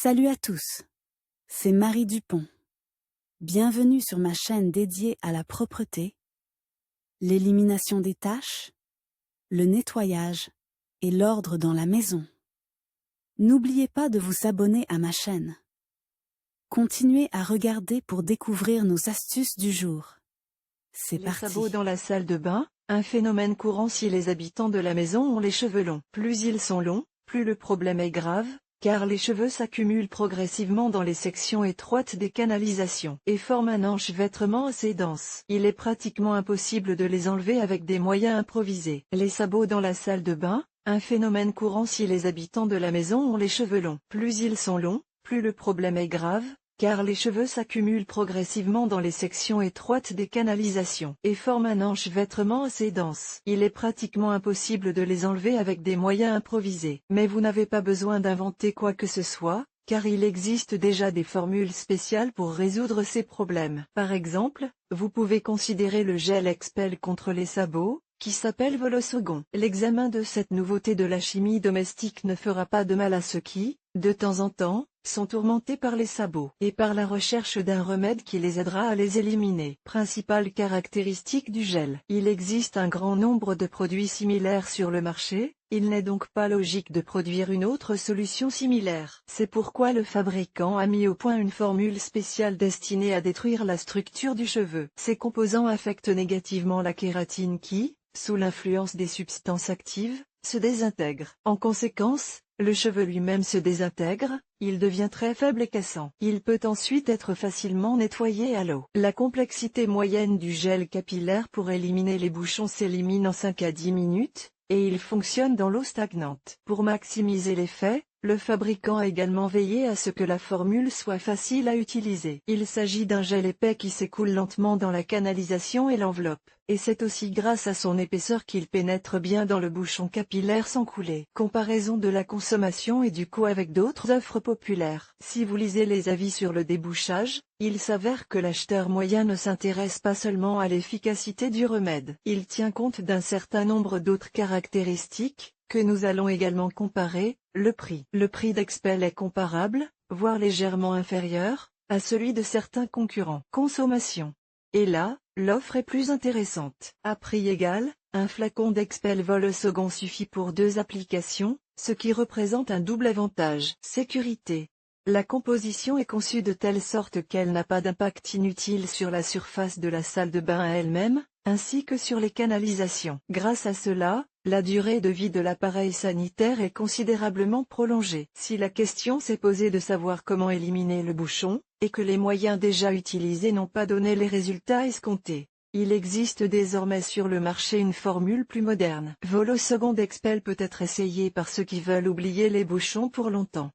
Salut à tous, c'est Marie Dupont. Bienvenue sur ma chaîne dédiée à la propreté, l'élimination des taches, le nettoyage et l'ordre dans la maison. N'oubliez pas de vous abonner à ma chaîne. Continuez à regarder pour découvrir nos astuces du jour. C'est Les parti. sabots dans la salle de bain, un phénomène courant si les habitants de la maison ont les cheveux longs. Plus ils sont longs, plus le problème est grave, car les cheveux s'accumulent progressivement dans les sections étroites des canalisations et forment un enchevêtrement assez dense. Il est pratiquement impossible de les enlever avec des moyens improvisés. Les sabots dans la salle de bain, un phénomène courant si les habitants de la maison ont les cheveux longs. Plus ils sont longs, plus le problème est grave, car les cheveux s'accumulent progressivement dans les sections étroites des canalisations et forment un enchevêtrement assez dense. Il est pratiquement impossible de les enlever avec des moyens improvisés. Mais vous n'avez pas besoin d'inventer quoi que ce soit, car il existe déjà des formules spéciales pour résoudre ces problèmes. Par exemple, vous pouvez considérer le gel Expel contre les sabots, qui s'appelle Volosogon. L'examen de cette nouveauté de la chimie domestique ne fera pas de mal à ceux qui, de temps en temps, sont tourmentés par les sabots et par la recherche d'un remède qui les aidera à les éliminer. Principale caractéristique du gel. Il existe un grand nombre de produits similaires sur le marché, il n'est donc pas logique de produire une autre solution similaire. C'est pourquoi le fabricant a mis au point une formule spéciale destinée à détruire la structure du cheveu. Ces composants affectent négativement la kératine qui, sous l'influence des substances actives, se désintègre. En conséquence, le cheveu lui-même se désintègre, il devient très faible et cassant. Il peut ensuite être facilement nettoyé à l'eau. La complexité moyenne du gel capillaire pour éliminer les bouchons s'élimine en 5 à 10 minutes, et il fonctionne dans l'eau stagnante. Pour maximiser l'effet, le fabricant a également veillé à ce que la formule soit facile à utiliser. Il s'agit d'un gel épais qui s'écoule lentement dans la canalisation et l'enveloppe, et c'est aussi grâce à son épaisseur qu'il pénètre bien dans le bouchon capillaire sans couler. Comparaison de la consommation et du coût avec d'autres offres populaires. Si vous lisez les avis sur le débouchage, il s'avère que l'acheteur moyen ne s'intéresse pas seulement à l'efficacité du remède. Il tient compte d'un certain nombre d'autres caractéristiques, que nous allons également comparer. Le prix. Le prix d'Expel est comparable, voire légèrement inférieur, à celui de certains concurrents. Consommation. Et là, l'offre est plus intéressante. À prix égal, un flacon d'Expel Volosogon suffit pour 2 applications, ce qui représente un double avantage. Sécurité. La composition est conçue de telle sorte qu'elle n'a pas d'impact inutile sur la surface de la salle de bain elle-même, ainsi que sur les canalisations. Grâce à cela, la durée de vie de l'appareil sanitaire est considérablement prolongée. Si la question s'est posée de savoir comment éliminer le bouchon, et que les moyens déjà utilisés n'ont pas donné les résultats escomptés, il existe désormais sur le marché une formule plus moderne. Volosogon Expel peut être essayé par ceux qui veulent oublier les bouchons pour longtemps.